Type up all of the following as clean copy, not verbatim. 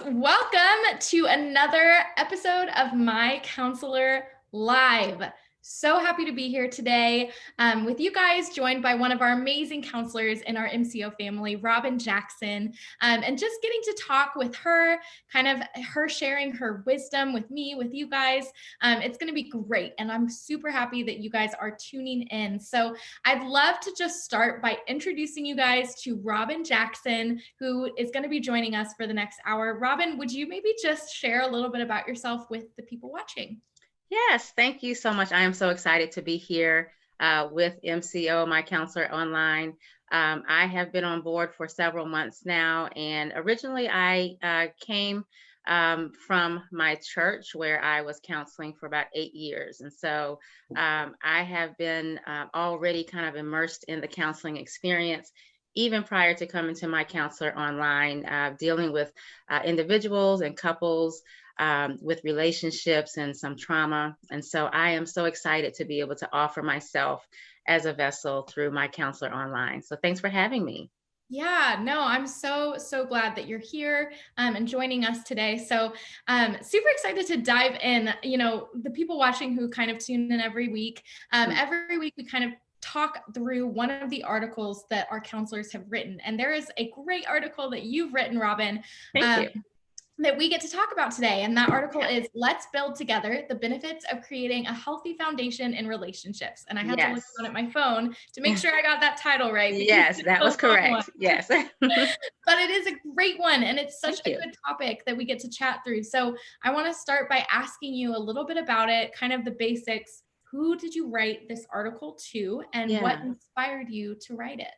welcome to another episode of My Counselor Live. So happy to be here today with you guys, joined by one of our amazing counselors in our MCO family, Robbin Jackson, and just getting to talk with her, kind of her sharing her wisdom with me, with you guys. It's going to be great, and I'm super happy that you guys are tuning in. So I'd love to just start by introducing you guys to Robbin Jackson, who is going to be joining us for the next hour. Robbin, would you maybe just share a little bit about yourself with the people watching? Yes, thank you so much. I am so excited to be here with MCO, MyCounselor.Online. I have been on board for several months now, and originally I came from my church where I was counseling for about 8 years. And so I have been already kind of immersed in the counseling experience, even prior to coming to MyCounselor.Online, dealing with individuals and couples with relationships and some trauma. And so I am so excited to be able to offer myself as a vessel through MyCounselor.Online. So thanks for having me. Yeah, no, I'm so glad that you're here and joining us today. So super excited to dive in. You know, the people watching who kind of tune in every week we kind of talk through one of the articles that our counselors have written. And there is a great article that you've written, Robbin. Thank you. That we get to talk about today. And that article is Let's Build Together, the Benefits of Creating a Healthy Foundation in Relationships. And I had to look on at my phone to make sure I got that title right. Yes, that was correct. Yes. But it is a great one. And it's such Thank a good topic that we get to chat through. So I want to start by asking you a little bit about it, kind of the basics. Who did you write this article to, and what inspired you to write it?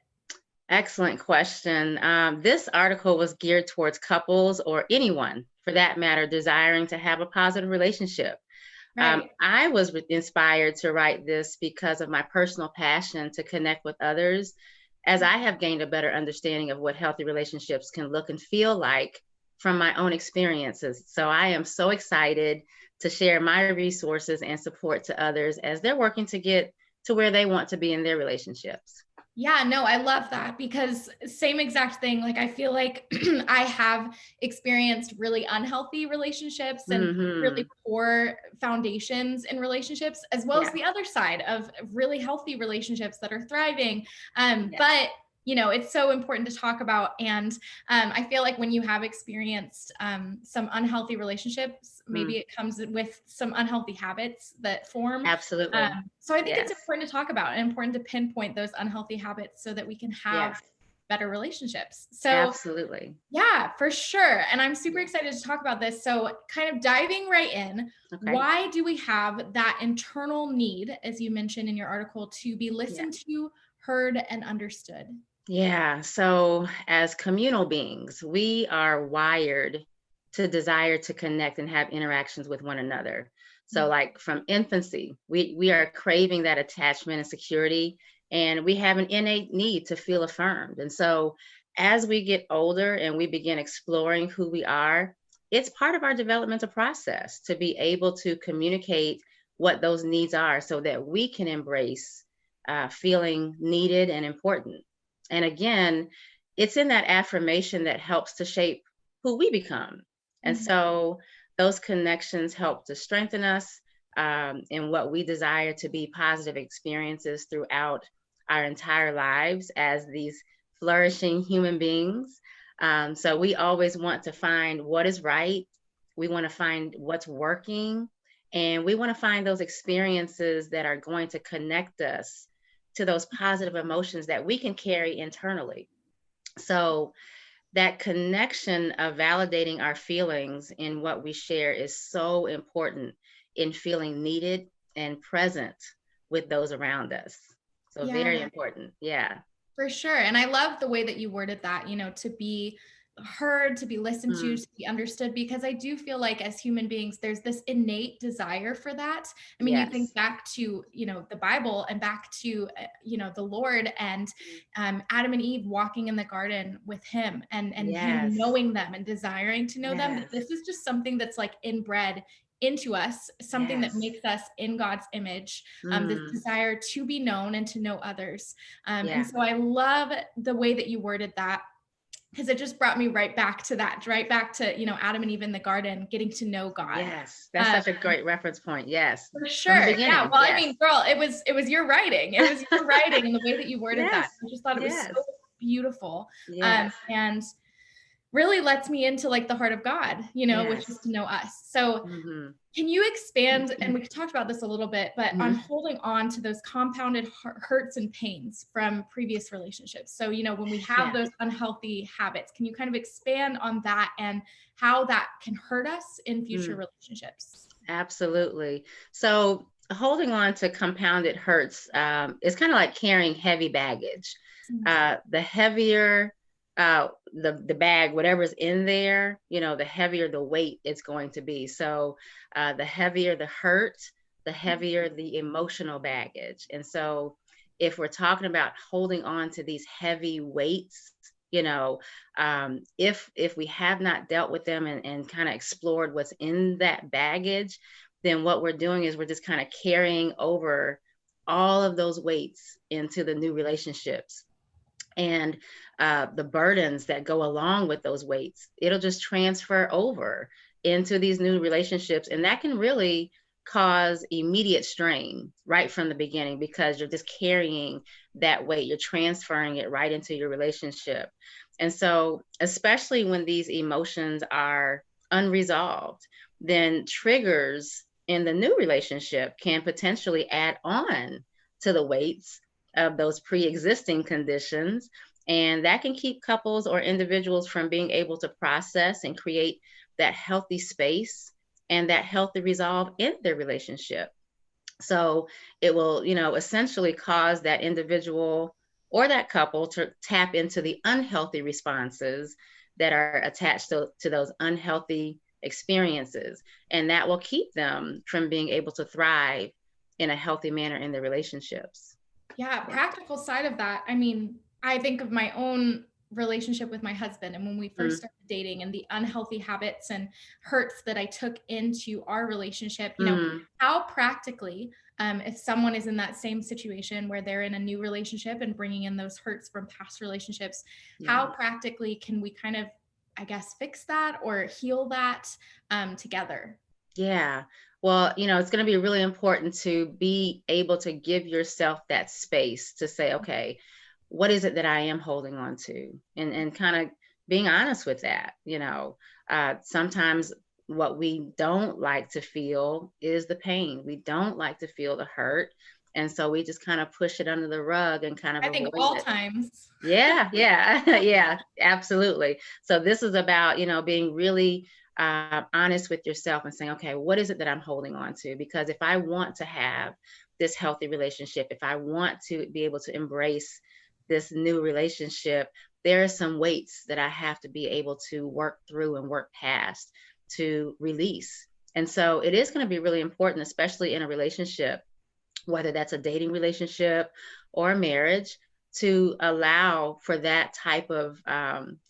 Excellent question. This article was geared towards couples or anyone, for that matter, desiring to have a positive relationship. Right. I was inspired to write this because of my personal passion to connect with others, as I have gained a better understanding of what healthy relationships can look and feel like from my own experiences. So I am so excited to share my resources and support to others as they're working to get to where they want to be in their relationships. Yeah, no, I love that, because same exact thing. Like, I feel like I have experienced really unhealthy relationships and really poor foundations in relationships, as well as the other side of really healthy relationships that are thriving. But you know, it's so important to talk about. And I feel like when you have experienced some unhealthy relationships, maybe it comes with some unhealthy habits that form. Absolutely. So I think it's important to talk about and important to pinpoint those unhealthy habits so that we can have better relationships. So absolutely. Yeah, for sure. And I'm super excited to talk about this. So kind of diving right in, why do we have that internal need, as you mentioned in your article, to be listened to, heard, and understood? Yeah, so as communal beings, we are wired to desire to connect and have interactions with one another. So like from infancy, we are craving that attachment and security, and we have an innate need to feel affirmed. And so as we get older and we begin exploring who we are, it's part of our developmental process to be able to communicate what those needs are so that we can embrace feeling needed and important. And again, it's in that affirmation that helps to shape who we become. And so those connections help to strengthen us in what we desire to be positive experiences throughout our entire lives as these flourishing human beings. So we always want to find what is right. We want to find what's working. And we want to find those experiences that are going to connect us to those positive emotions that we can carry internally. So that connection of validating our feelings in what we share is so important in feeling needed and present with those around us. So very important. Yeah. For sure. And I love the way that you worded that, you know, to be heard, to be listened to be understood, because I do feel like as human beings, there's this innate desire for that. I mean, you think back to, you know, the Bible and back to, you know, the Lord and Adam and Eve walking in the garden with him and him knowing them and desiring to know them. This is just something that's like inbred into us, something that makes us in God's image, this desire to be known and to know others. And so I love the way that you worded that, because it just brought me right back to that, right back to, Adam and Eve in the garden, getting to know God. Yes, that's Um, such a great reference point. Yes, for from the sure. Yeah. beginning. Well, I Yes. mean, girl, it was your writing. It was your writing and the way that you worded that. Yes. I just thought it was so Yes. beautiful. Yes. And really lets me into like the heart of God, which is Yes. to know us. So Mm-hmm. can you expand, and we talked about this a little bit, but on Mm-hmm. holding on to those compounded hurts and pains from previous relationships? So, when we have Yeah. those unhealthy habits, can you kind of expand on that and how that can hurt us in future Mm, relationships? absolutely. So holding on to compounded hurts is kind of like carrying heavy baggage. Mm. The heavier the bag, whatever's in there, the heavier the weight it's going to be. So the heavier the hurt, the heavier the emotional baggage. And so if we're talking about holding on to these heavy weights, if we have not dealt with them and kind of explored what's in that baggage, then what we're doing is we're just kind of carrying over all of those weights into the new relationships. And the burdens that go along with those weights, it'll just transfer over into these new relationships. And that can really cause immediate strain right from the beginning because you're just carrying that weight, you're transferring it right into your relationship. And so, especially when these emotions are unresolved, then triggers in the new relationship can potentially add on to the weights of those pre-existing conditions, and that can keep couples or individuals from being able to process and create that healthy space and that healthy resolve in their relationship. So it will, essentially cause that individual or that couple to tap into the unhealthy responses that are attached to those unhealthy experiences. And that will keep them from being able to thrive in a healthy manner in their relationships. Yeah, practical side of that. I mean, I think of my own relationship with my husband and when we first Mm, started dating and the unhealthy habits and hurts that I took into our relationship, mm, how practically, if someone is in that same situation where they're in a new relationship and bringing in those hurts from past relationships, how yeah. practically can we kind of, I guess, fix that or heal that together? Yeah. Well, it's going to be really important to be able to give yourself that space to say, okay, what is it that I am holding on to? And kind of being honest with that. Sometimes what we don't like to feel is the pain. We don't like to feel the hurt. And so we just kind of push it under the rug and kind of I think avoid all it. times. Yeah, yeah, yeah, absolutely. So this is about, being really honest with yourself and saying, okay, what is it that I'm holding on to? Because if I want to have this healthy relationship, if I want to be able to embrace this new relationship, there are some weights that I have to be able to work through and work past to release. And so it is going to be really important, especially in a relationship, whether that's a dating relationship or a marriage, to allow for that type of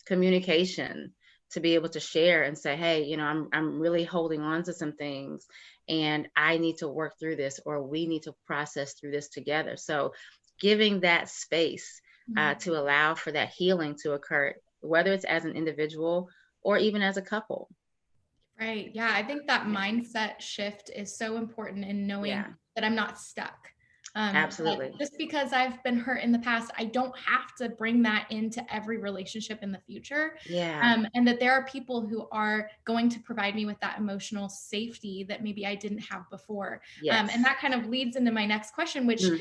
communication to be able to share and say, hey, I'm really holding on to some things and I need to work through this, or we need to process through this together. So giving that space to allow for that healing to occur, whether it's as an individual or even as a couple. Right. Yeah. I think that mindset shift is so important in knowing Yeah, that I'm not stuck. That absolutely. just because I've been hurt in the past, I don't have to bring that into every relationship in the future. Yeah, And that there are people who are going to provide me with that emotional safety that maybe I didn't have before. And yes. that kind of leads into my next question, which Mm.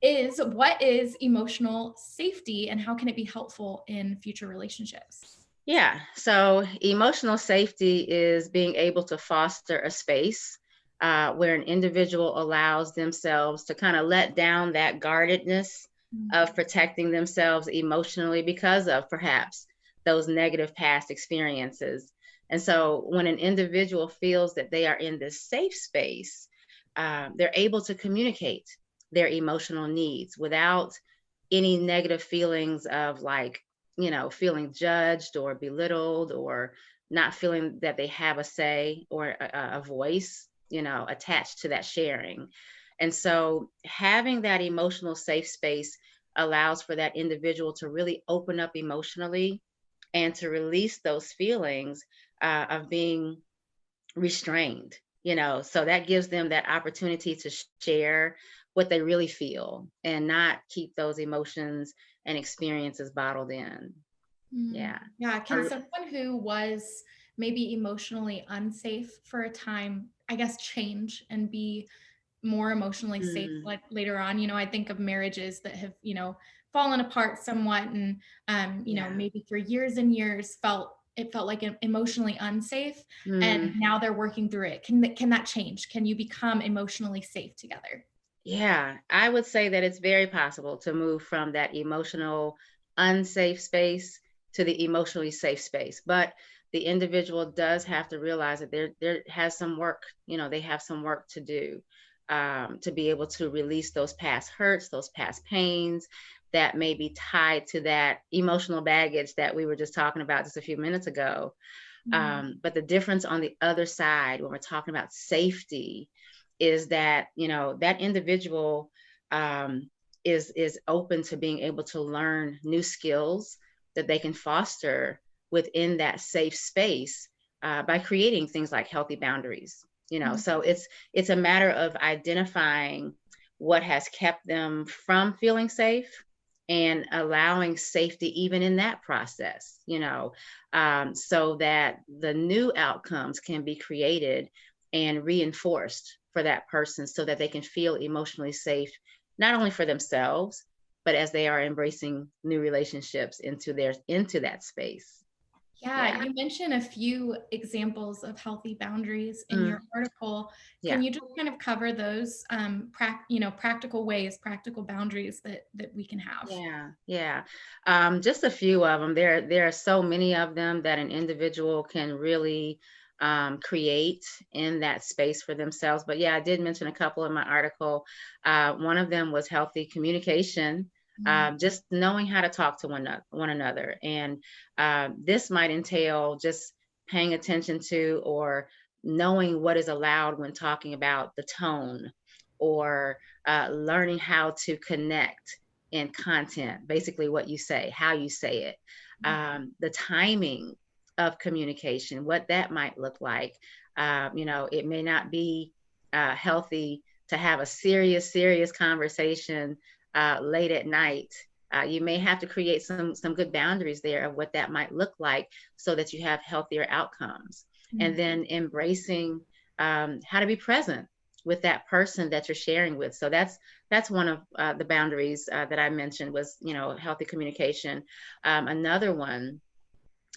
is what is emotional safety and how can it be helpful in future relationships? Yeah. So emotional safety is being able to foster a space where an individual allows themselves to kind of let down that guardedness of protecting themselves emotionally because of perhaps those negative past experiences. And so when an individual feels that they are in this safe space, they're able to communicate their emotional needs without any negative feelings of like, feeling judged or belittled or not feeling that they have a say or a voice, attached to that sharing. And so having that emotional safe space allows for that individual to really open up emotionally and to release those feelings of being restrained, so that gives them that opportunity to share what they really feel and not keep those emotions and experiences bottled in. Yeah. Yeah. Can someone who was maybe emotionally unsafe for a time, I guess, change and be more emotionally safe Mm, like later on? I think of marriages that have, fallen apart somewhat and yeah. maybe for years and years felt like emotionally unsafe, and Mm, now they're working through it. Can that change? Can you become emotionally safe together? yeah, I would say that it's very possible to move from that emotional unsafe space to the emotionally safe space. But the individual does have to realize that there has some work, they have some work to do, to be able to release those past hurts, those past pains that may be tied to that emotional baggage that we were just talking about just a few minutes ago. Mm, But the difference on the other side, when we're talking about safety, is that that individual um, is open to being able to learn new skills that they can foster within that safe space by creating things like healthy boundaries. mm, So it's a matter of identifying what has kept them from feeling safe and allowing safety even in that process, so that the new outcomes can be created and reinforced for that person so that they can feel emotionally safe, not only for themselves, but as they are embracing new relationships into that space. Yeah, Yeah. you mentioned a few examples of healthy boundaries in Mm, your article. yeah. Can you just kind of cover those, practical ways, practical boundaries that we can have? Yeah, yeah. Just a few of them. There are so many of them that an individual can really create in that space for themselves. But yeah, I did mention a couple in my article. One of them was healthy communication, Mm, just knowing how to talk to one another, and this might entail just paying attention to or knowing what is allowed when talking about the tone or learning how to connect in content, basically what you say, how you say it, the timing of communication, what that might look like. It may not be healthy to have a serious conversation late at night. You may have to create some good boundaries there of what that might look like so that you have healthier outcomes. And mm, then embracing how to be present with that person that you're sharing with. So that's one of the boundaries that I mentioned was, healthy communication. Another one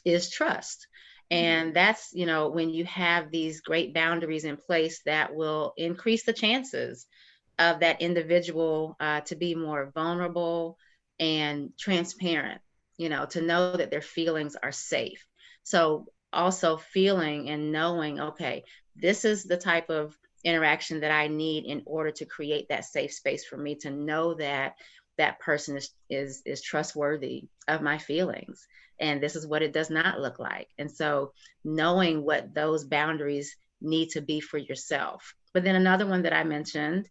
is trust. And that's, when you have these great boundaries in place that will increase the chances of that individual to be more vulnerable and transparent, to know that their feelings are safe. So also feeling and knowing, okay, this is the type of interaction that I need in order to create that safe space for me to know that that person is trustworthy of my feelings, and this is what it does not look like. And so knowing what those boundaries need to be for yourself. But then another one that I mentioned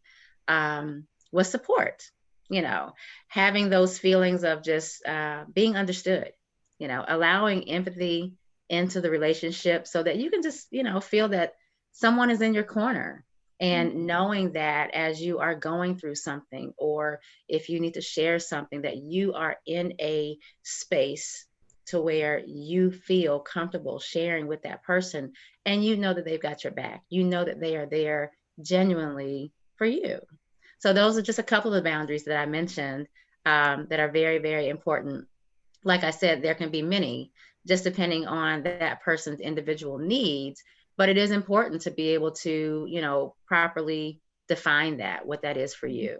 was support, you know, having those feelings of just being understood, allowing empathy into the relationship so that you can just, feel that someone is in your corner, mm, and knowing that as you are going through something, or if you need to share something, that you are in a space to where you feel comfortable sharing with that person, and you know that they've got your back. You know that they are there genuinely for you. So those are just a couple of boundaries that I mentioned that are very, very important. Like I said, there can be many, just depending on that person's individual needs. But it is important to be able to, properly define that, what that is for mm. you.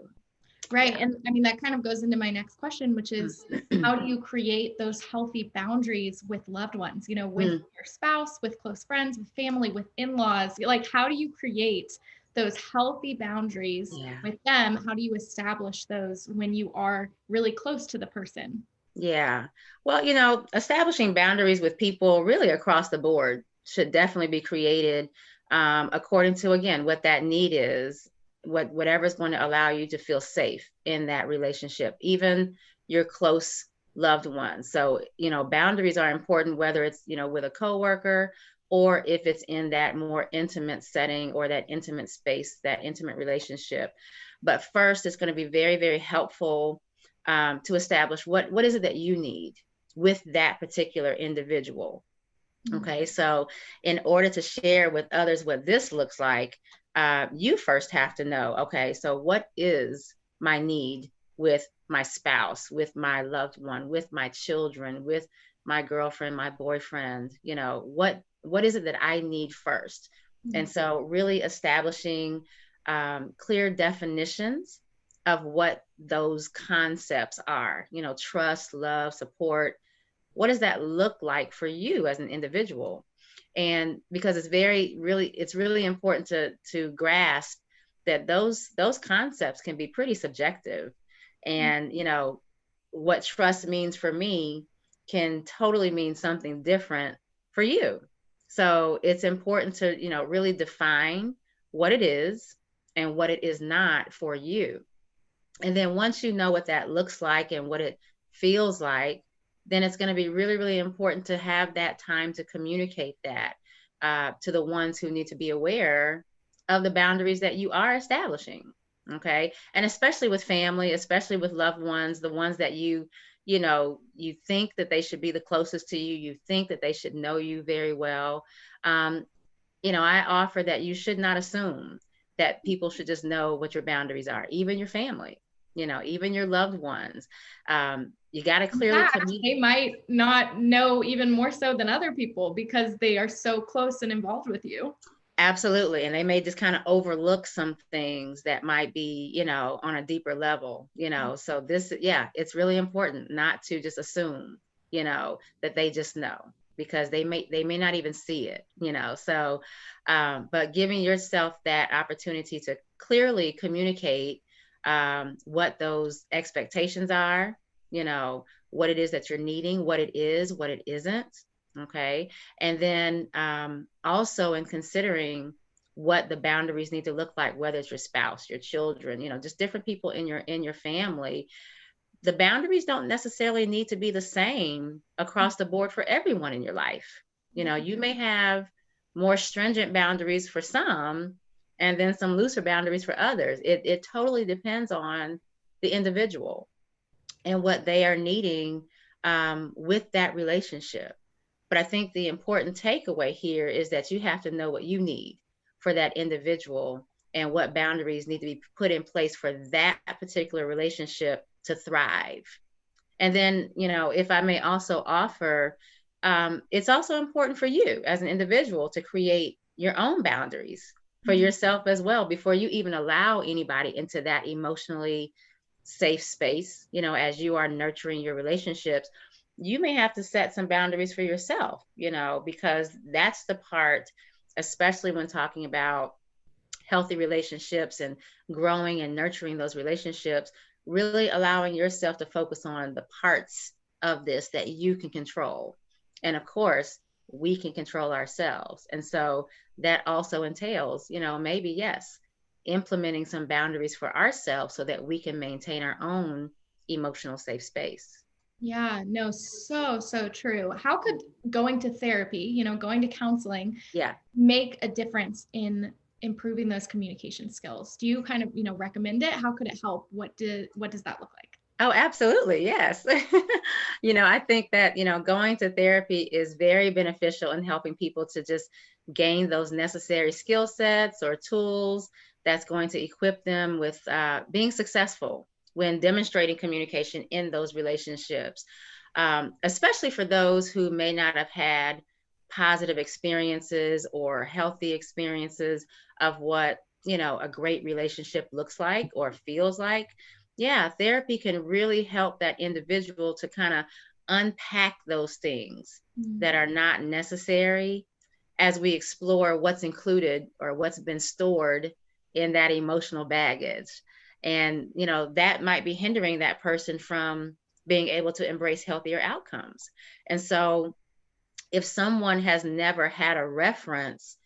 Right. Yeah. And I mean, that kind of goes into my next question, which is Mm. how do you create those healthy boundaries with loved ones, with Mm. your spouse, with close friends, with family, with in-laws? Like, how do you create those healthy boundaries Yeah. with them? How do you establish those when you are really close to the person? Yeah. Well, establishing boundaries with people really across the board should definitely be created according to, again, what that need is, whatever is going to allow you to feel safe in that relationship, even your close loved ones. So, boundaries are important, whether it's, with a coworker, or if it's in that more intimate setting or that intimate space, that intimate relationship. But first, it's going to be very, very helpful to establish what is it that you need with that particular individual. Okay, so in order to share with others what this looks like, you first have to know, okay, so what is my need with my spouse, with my loved one, with my children, with my girlfriend, my boyfriend, what is it that I need first? And so really establishing clear definitions of what those concepts are, trust, love, support. What does that look like for you as an individual? And because it's really important to grasp that those concepts can be pretty subjective. And what trust means for me can totally mean something different for you. So it's important to really define what it is and what it is not for you. And then once you know what that looks like and what it feels like, then it's going to be really, really important to have that time to communicate that to the ones who need to be aware of the boundaries that you are establishing. Okay. And especially with family, especially with loved ones, the ones that you think that they should be the closest to you, you think that they should know you very well. I offer that you should not assume that people should just know what your boundaries are, even your family, even your loved ones. You got to clearly communicate. They might not know even more so than other people because they are so close and involved with you. Absolutely. And they may just kind of overlook some things that might be, on a deeper level, so it's really important not to just assume, that they just know, because they may not even see it, so, but giving yourself that opportunity to clearly communicate what those expectations are, what it is that you're needing, what it is, what it isn't. Okay. And then also in considering what the boundaries need to look like, whether it's your spouse, your children, just different people in your family, the boundaries don't necessarily need to be the same across the board for everyone in your life. You may have more stringent boundaries for some, and then some looser boundaries for others. It totally depends on the individual and what they are needing with that relationship. But I think the important takeaway here is that you have to know what you need for that individual and what boundaries need to be put in place for that particular relationship to thrive. And then, if I may also offer, it's also important for you as an individual to create your own boundaries for yourself as well before you even allow anybody into that emotionally safe space. As you are nurturing your relationships, you may have to set some boundaries for yourself, because that's the part, especially when talking about healthy relationships and growing and nurturing those relationships, really allowing yourself to focus on the parts of this that you can control. And of course, we can control ourselves. And so that also entails, maybe, yes, implementing some boundaries for ourselves so that we can maintain our own emotional safe space. Yeah, no, so true. How could going to therapy, going to counseling, make a difference in improving those communication skills? Do you kind of, recommend it? How could it help? What does that look like? Oh, absolutely. Yes. I think that, going to therapy is very beneficial in helping people to just gain those necessary skill sets or tools that's going to equip them with being successful when demonstrating communication in those relationships, especially for those who may not have had positive experiences or healthy experiences of what, a great relationship looks like or feels like. Yeah, therapy can really help that individual to kind of unpack those things that are not necessary as we explore what's included or what's been stored in that emotional baggage. And, that might be hindering that person from being able to embrace healthier outcomes. And so if someone has never had a reference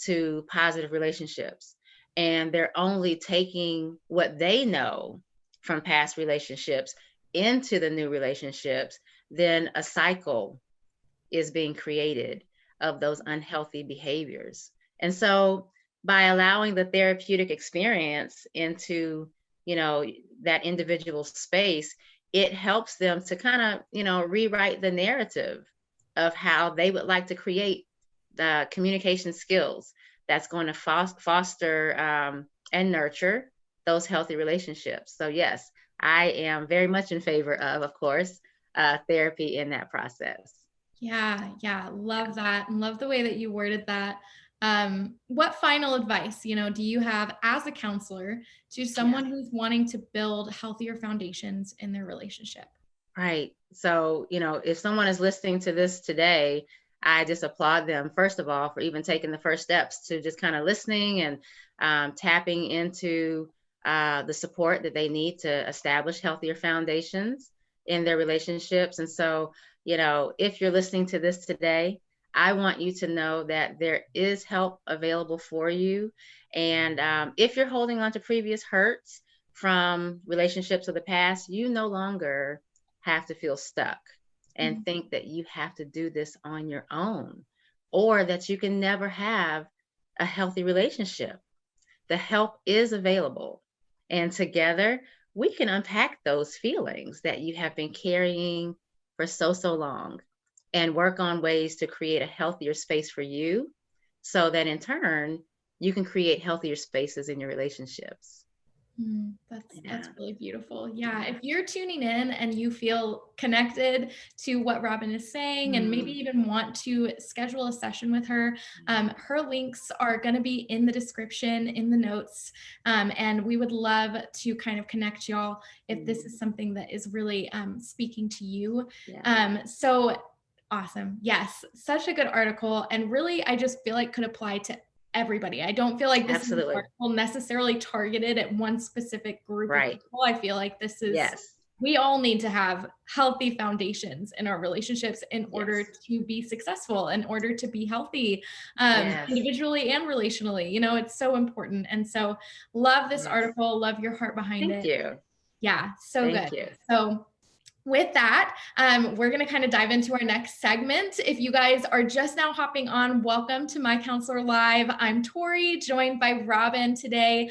to positive relationships and they're only taking what they know from past relationships, into the new relationships, then a cycle is being created of those unhealthy behaviors. And so by allowing the therapeutic experience into, that individual space, it helps them to kind of, rewrite the narrative of how they would like to create the communication skills that's going to foster and nurture those healthy relationships. So yes, I am very much in favor of course, therapy in that process. Yeah. Love that. And love the way that you worded that. What final advice, do you have as a counselor to someone who's wanting to build healthier foundations in their relationship? Right. So, if someone is listening to this today, I just applaud them, first of all, for even taking the first steps to just kind of listening and tapping into the support that they need to establish healthier foundations in their relationships. And so, if you're listening to this today, I want you to know that there is help available for you. And if you're holding on to previous hurts from relationships of the past, you no longer have to feel stuck and think that you have to do this on your own, or that you can never have a healthy relationship. The help is available, and together we can unpack those feelings that you have been carrying for so long and work on ways to create a healthier space for you, so that in turn you can create healthier spaces in your relationships. That's really beautiful. Yeah. If you're tuning in and you feel connected to what Robbin is saying, and maybe even want to schedule a session with her, her links are going to be in the description, in the notes. And we would love to kind of connect y'all if this is something that is really speaking to you. So awesome. Yes. Such a good article. And really, I just feel like could apply to everybody. I don't feel like this is an article necessarily targeted at one specific group of people. I feel like this is, we all need to have healthy foundations in our relationships in order to be successful, in order to be healthy, individually and relationally. It's so important. And so love this article, love your heart behind it. Thank you. Yeah, so good. So with that, we're going to kind of dive into our next segment. If you guys are just now hopping on, welcome to My Counselor Live. I'm Tori, joined by Robbin today,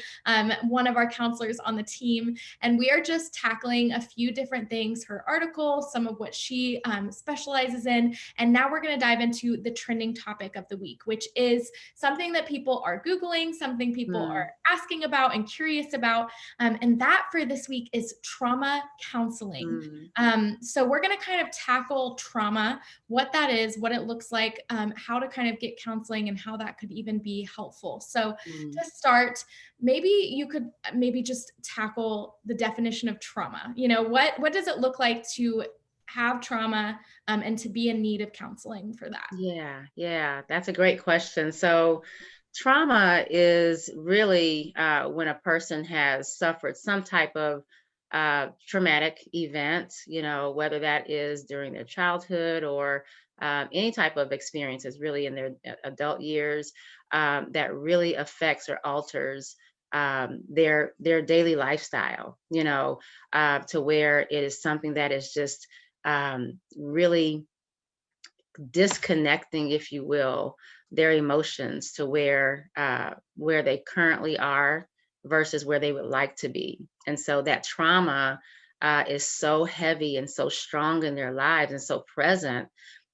one of our counselors on the team. And we are just tackling a few different things, her article, some of what she specializes in. And now we're going to dive into the trending topic of the week, which is something that people are Googling, something people are asking about and curious about. And that for this week is trauma counseling. So we're going to kind of tackle trauma, what that is, what it looks like, how to kind of get counseling, and how that could even be helpful. So to start, maybe you could just tackle the definition of trauma. What does it look like to have trauma and to be in need of counseling for that? Yeah, that's a great question. So trauma is really when a person has suffered some type of traumatic event, whether that is during their childhood or any type of experiences really in their adult years, that really affects or alters their daily lifestyle, to where it is something that is just really disconnecting, if you will, their emotions to where they currently are versus where they would like to be. And so that trauma is so heavy and so strong in their lives and so present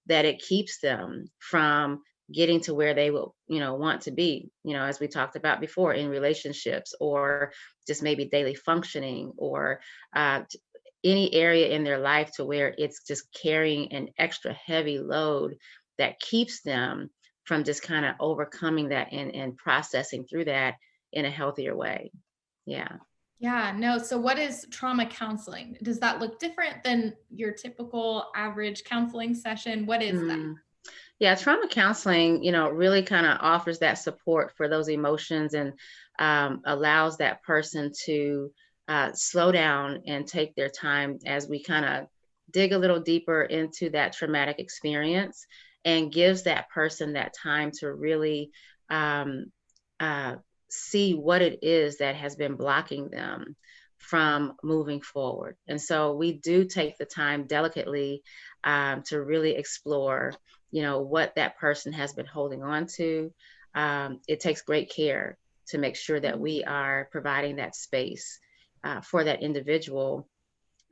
that it keeps them from getting to where they will, want to be, as we talked about before, in relationships, or just maybe daily functioning, or any area in their life to where it's just carrying an extra heavy load that keeps them from just kind of overcoming that and processing through that in a healthier way. Yeah, no. So what is trauma counseling? Does that look different than your typical average counseling session? What is that? Yeah, trauma counseling, really kind of offers that support for those emotions, and allows that person to slow down and take their time as we kind of dig a little deeper into that traumatic experience, and gives that person that time to really see what it is that has been blocking them from moving forward. And so we do take the time delicately to really explore, what that person has been holding on to. It takes great care to make sure that we are providing that space for that individual,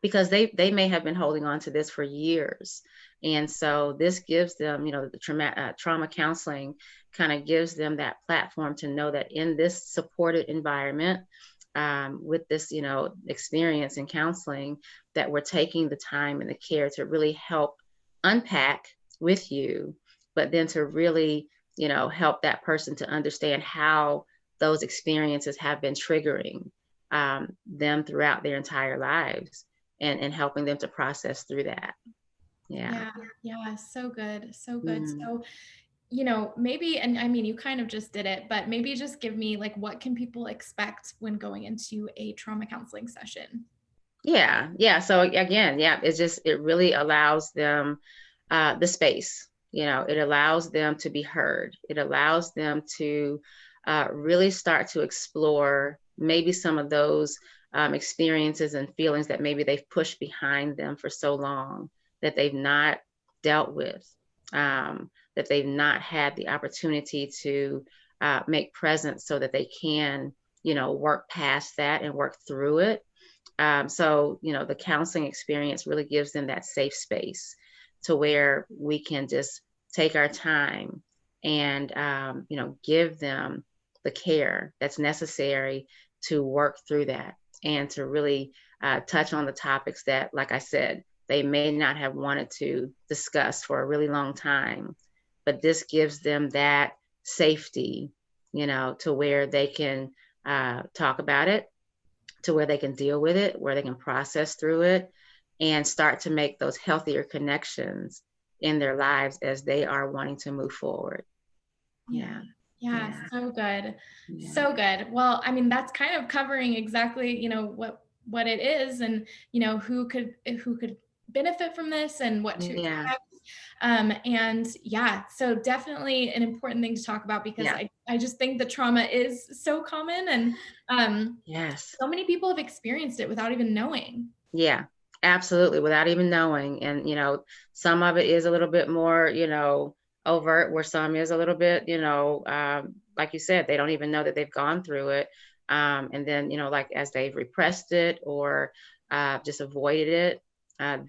because they may have been holding on to this for years. And so this gives them, the trauma counseling kind of gives them that platform to know that in this supported environment, with this, experience in counseling, that we're taking the time and the care to really help unpack with you, but then to really, help that person to understand how those experiences have been triggering them throughout their entire lives, and helping them to process through that. Yeah. Yeah. So good. So good. Mm. So, maybe, and I mean, you kind of just did it, but maybe just give me like, what can people expect when going into a trauma counseling session? Yeah. So again, it really allows them the space. It allows them to be heard. It allows them to really start to explore maybe some of those experiences and feelings that maybe they've pushed behind them for so long, that they've not dealt with, that they've not had the opportunity to make present, so that they can, work past that and work through it. So, the counseling experience really gives them that safe space to where we can just take our time and, give them the care that's necessary to work through that, and to really touch on the topics that, like I said, they may not have wanted to discuss for a really long time. But this gives them that safety, to where they can talk about it, to where they can deal with it, where they can process through it, and start to make those healthier connections in their lives as they are wanting to move forward. Yeah. Yeah. So good. Yeah. So good. Well, I mean, that's kind of covering exactly, what it is, and, who could benefit from this and what to Yeah. expect. And yeah, so definitely an important thing to talk about, because Yeah. I just think the trauma is so common, and Yes. so many people have experienced it without even knowing. Yeah, absolutely. Without even knowing. And, some of it is a little bit more, overt, where some is a little bit, like you said, they don't even know that they've gone through it. And then, like as they've repressed it, or just avoided it,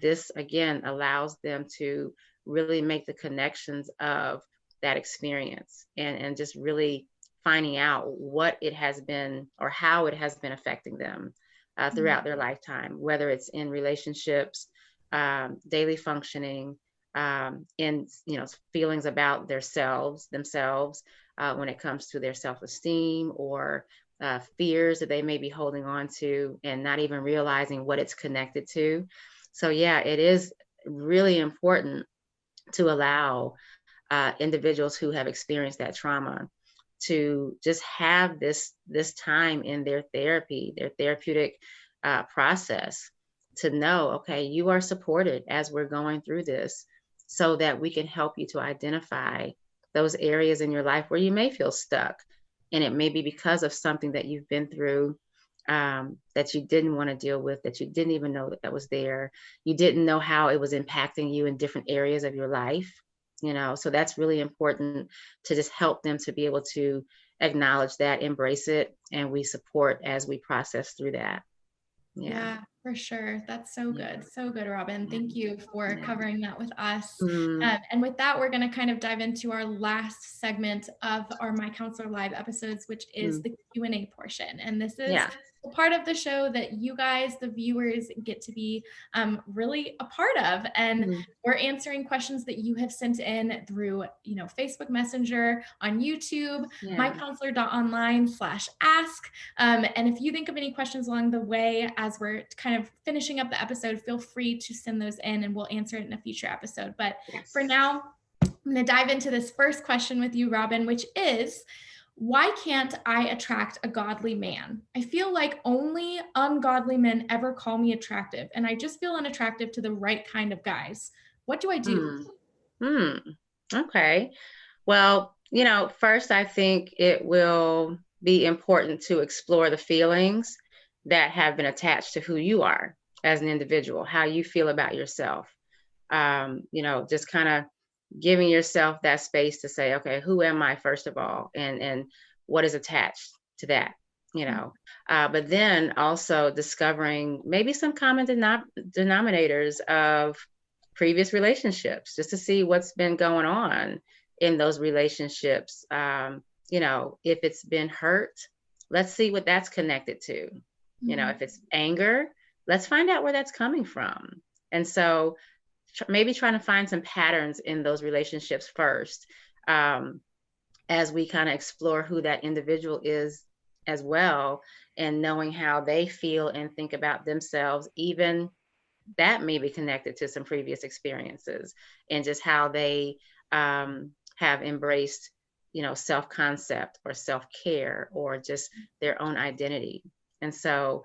this again allows them to really make the connections of that experience, and just really finding out what it has been, or how it has been affecting them throughout their lifetime, whether it's in relationships, daily functioning, in feelings about themselves, when it comes to their self-esteem, or fears that they may be holding on to and not even realizing what it's connected to. So yeah, it is really important to allow individuals who have experienced that trauma to just have this time in their therapeutic process, to know, okay, you are supported as we're going through this, so that we can help you to identify those areas in your life where you may feel stuck. And it may be because of something that you've been through, that you didn't want to deal with, that you didn't even know that was there. You didn't know how it was impacting you in different areas of your life. So that's really important, to just help them to be able to acknowledge that, embrace it, and we support as we process through that. Yeah, for sure. That's so Yeah. good. So good, Robin. Thank you for Yeah. covering that with us. Mm, And with that, we're going to kind of dive into our last segment of our My Counselor Live episodes, which is mm, the Q&A portion. And this is yeah. the part of the show that you guys, the viewers, get to be really a part of. And Mm, we're answering questions that you have sent in through, Facebook Messenger, on YouTube, yeah. MyCounselor.Online/ask. And if you think of any questions along the way as we're kind of finishing up the episode, feel free to send those in and we'll answer it in a future episode. But for Yes. now, I'm going to dive into this first question with you, Robin, which is, why can't I attract a godly man? I feel like only ungodly men ever call me attractive, and I just feel unattractive to the right kind of guys. What do I do? Mm, mm. Okay. Well, first, I think it will be important to explore the feelings that have been attached to who you are as an individual, how you feel about yourself. Just kind of giving yourself that space to say, okay, who am I first of all, and what is attached to that, but then also discovering maybe some common denominators of previous relationships, just to see what's been going on in those relationships. If it's been hurt, let's see what that's connected to. If it's anger, let's find out where that's coming from. And so maybe trying to find some patterns in those relationships first, as we kind of explore who that individual is as well, and knowing how they feel and think about themselves, even that may be connected to some previous experiences, and just how they have embraced, self-concept or self-care or just their own identity. And so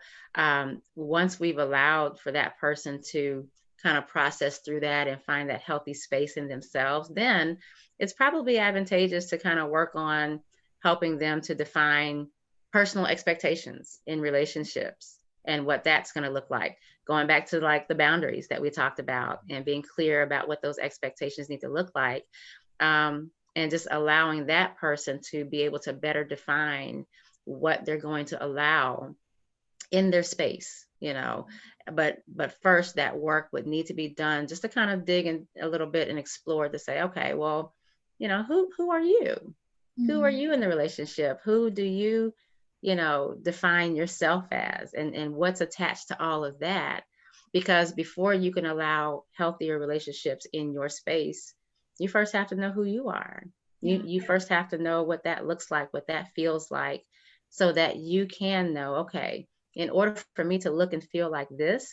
once we've allowed for that person to kind of process through that and find that healthy space in themselves, then it's probably advantageous to kind of work on helping them to define personal expectations in relationships and what that's going to look like. Going back to like the boundaries that we talked about and being clear about what those expectations need to look like. And just allowing that person to be able to better define what they're going to allow in their space, but first that work would need to be done just to kind of dig in a little bit and explore to say, okay, well, who are you? Who are you in the relationship? Who do you, define yourself as, and what's attached to all of that? Because before you can allow healthier relationships in your space, you first have to know who you are. You first have to know what that looks like, what that feels like, so that you can know, okay, in order for me to look and feel like this,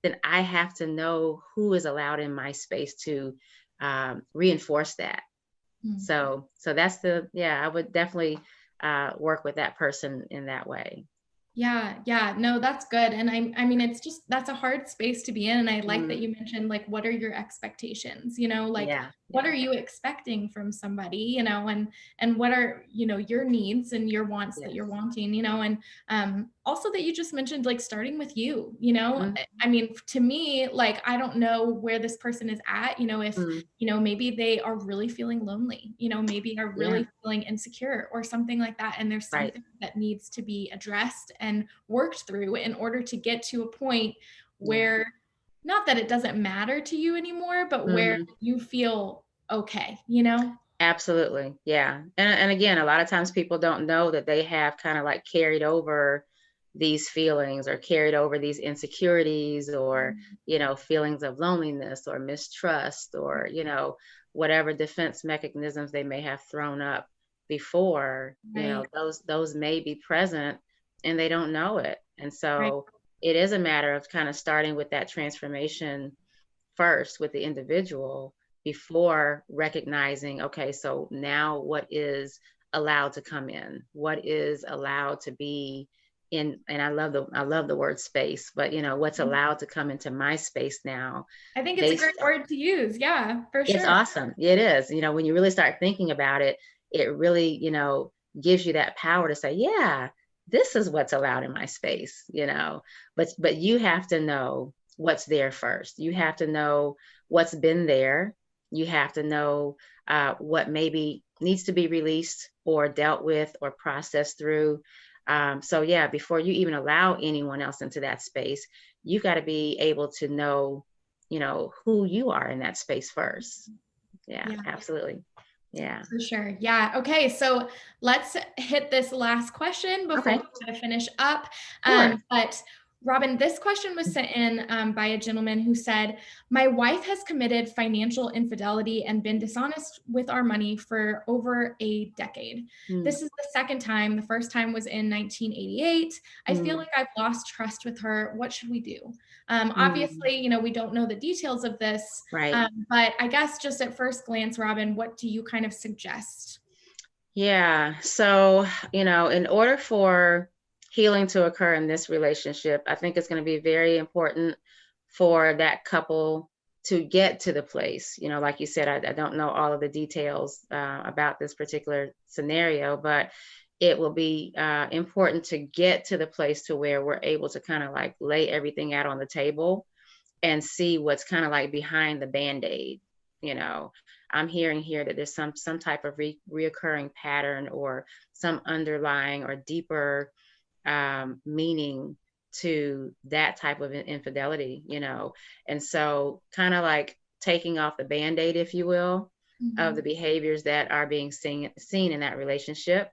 then I have to know who is allowed in my space to reinforce that. So that's I would definitely work with that person in that way. Yeah. No, that's good. And I mean, it's just, that's a hard space to be in. And I like that you mentioned, like, what are your expectations, what are you expecting from somebody, and what are, your needs and your wants that you're wanting, and also that you just mentioned, like, starting with you, I mean, to me, like, I don't know where this person is at, if, maybe they are really feeling lonely, maybe are really feeling insecure or something like that. And there's something that needs to be addressed and worked through in order to get to a point where, not that it doesn't matter to you anymore, but where you feel okay, Absolutely. Yeah. And again, a lot of times people don't know that they have kind of like carried over these feelings or carried over these insecurities or, feelings of loneliness or mistrust or, whatever defense mechanisms they may have thrown up before, those may be present and they don't know it. And so it is a matter of kind of starting with that transformation first with the individual before recognizing, okay, so now what is allowed to come in? What is allowed to be in? And I love the word space, but what's allowed to come into my space now? I think it's a great word to use. Yeah, for sure. It's awesome. It is. When you really start thinking about it, it really, gives you that power to say, yeah, this is what's allowed in my space, but you have to know what's there first. You have to know what's been there. You have to know what maybe needs to be released or dealt with or processed through. Before you even allow anyone else into that space, you got to be able to know, who you are in that space first. Yeah. Absolutely. Yeah. For sure. Yeah. Okay. So let's hit this last question before we kind of finish up. But Robbin, this question was sent in by a gentleman who said, my wife has committed financial infidelity and been dishonest with our money for over a decade. This is the second time. The first time was in 1988. I feel like I've lost trust with her. What should we do? Obviously, we don't know the details of this, but I guess just at first glance, Robbin, what do you kind of suggest? Yeah. So, in order for healing to occur in this relationship, I think it's going to be very important for that couple to get to the place. Like you said, I don't know all of the details about this particular scenario, but it will be important to get to the place to where we're able to kind of like lay everything out on the table and see what's kind of like behind the band-aid. You know, I'm hearing here that there's some type of reoccurring pattern or some underlying or deeper meaning to that type of infidelity, you know. And so kind of like taking off the band-aid, if you will, of the behaviors that are being seen in that relationship,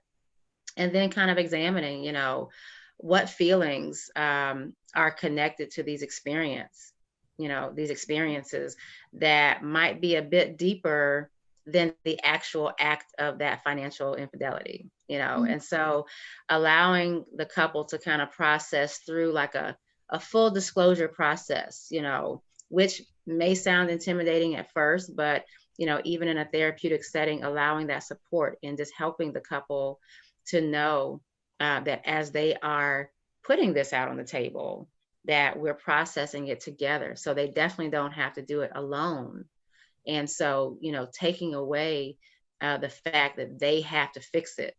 and then kind of examining, you know, what feelings are connected to these these experiences that might be a bit deeper than the actual act of that financial infidelity, you know. And so allowing the couple to kind of process through like a full disclosure process, you know, which may sound intimidating at first, but you know, even in a therapeutic setting, allowing that support and just helping the couple to know that as they are putting this out on the table, that we're processing it together. So they definitely don't have to do it alone. And so, you know, taking away the fact that they have to fix it.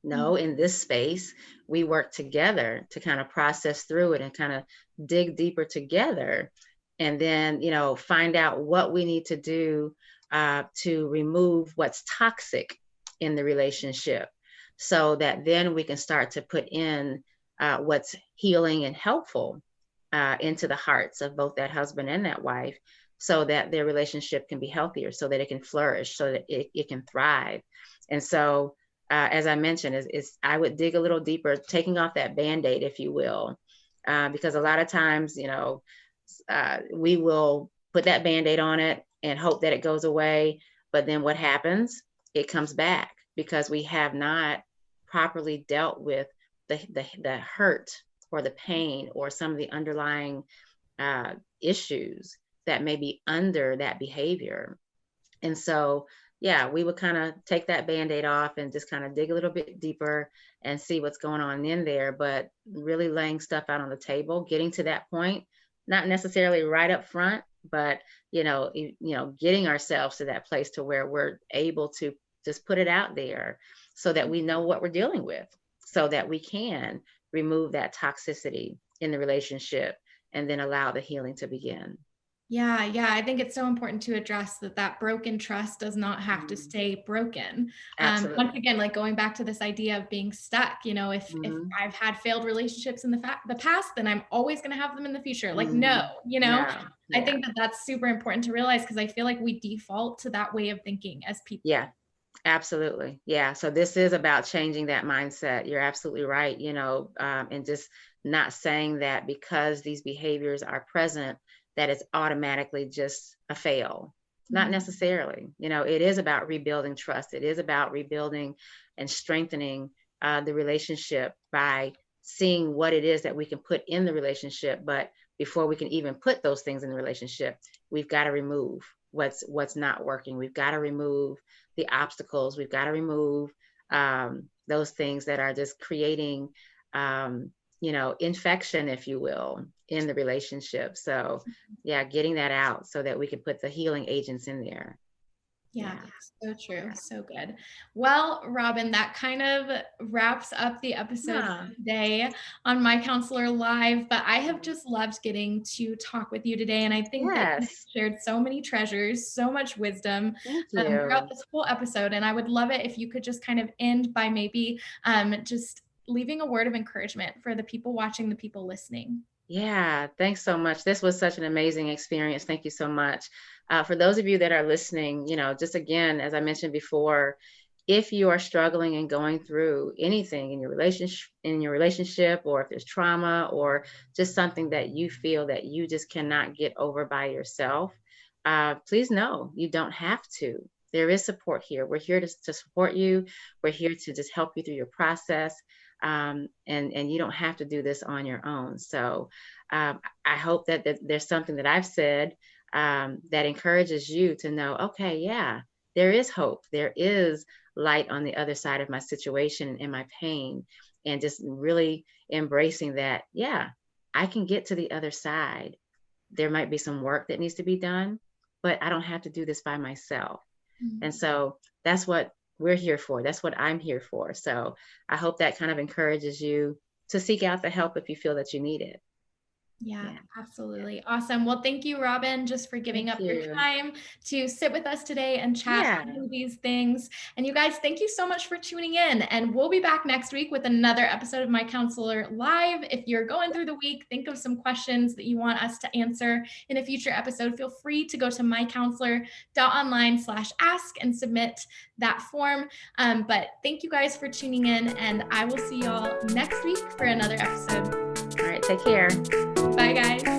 No, in this space, we work together to kind of process through it and kind of dig deeper together. And then, you know, find out what we need to do to remove what's toxic in the relationship, so that then we can start to put in what's healing and helpful into the hearts of both that husband and that wife, so that their relationship can be healthier, so that it can flourish, so that it can thrive. And so, as I mentioned, is I would dig a little deeper, taking off that band-aid, if you will, because a lot of times, you know, we will put that band-aid on it and hope that it goes away. But then what happens? It comes back because we have not properly dealt with the hurt or the pain or some of the underlying issues that may be under that behavior. And so, yeah, we would kind of take that band-aid off and just kind of dig a little bit deeper and see what's going on in there, but really laying stuff out on the table, getting to that point, not necessarily right up front, but getting ourselves to that place to where we're able to just put it out there so that we know what we're dealing with, so that we can remove that toxicity in the relationship and then allow the healing to begin. Yeah, I think it's so important to address that broken trust does not have to stay broken. Absolutely. Once again, like going back to this idea of being stuck, you know, if I've had failed relationships in the past, then I'm always going to have them in the future. Like, no, you know, No. I think that's super important to realize, because I feel like we default to that way of thinking as people. Yeah. Absolutely. Yeah. So this is about changing that mindset. You're absolutely right. You know, and just not saying that because these behaviors are present, that it's automatically just a fail. Not necessarily. You know, it is about rebuilding trust. It is about rebuilding and strengthening the relationship by seeing what it is that we can put in the relationship. But before we can even put those things in the relationship, we've got to remove what's not working. We've got to remove the obstacles. We've got to remove those things that are just creating, infection, if you will, in the relationship. So yeah, getting that out so that we can put the healing agents in there. Yeah, so true. So good. Well, Robbin, that kind of wraps up the episode today on My Counselor Live, but I have just loved getting to talk with you today. And I think that you shared so many treasures, so much wisdom throughout this whole episode. And I would love it if you could just kind of end by maybe just leaving a word of encouragement for the people watching, the people listening. Yeah, thanks so much. This was such an amazing experience. Thank you so much. For those of you that are listening, just again, as I mentioned before, if you are struggling and going through anything in your relationship, or if there's trauma or just something that you feel that you just cannot get over by yourself, please know you don't have to. There is support here. We're here to support you. We're here to just help you through your process. And you don't have to do this on your own. So I hope that there's something that I've said that encourages you to know, okay, yeah, there is hope. There is light on the other side of my situation and my pain, and just really embracing that, yeah, I can get to the other side. There might be some work that needs to be done, but I don't have to do this by myself. And so that's what we're here for. That's what I'm here for. So I hope that kind of encourages you to seek out the help if you feel that you need it. Yeah, Yeah. absolutely. Awesome. Well, thank you, Robbin, just for giving Thank up your you. time to sit with us today and chat Yeah. through these things. And you guys, thank you so much for tuning in. And we'll be back next week with another episode of My Counselor Live. If you're going through the week, think of some questions that you want us to answer in a future episode. Feel free to go to MyCounselor.Online/ask and submit that form. But thank you guys for tuning in, and I will see y'all next week for another episode. All right. Take care. Bye, guys.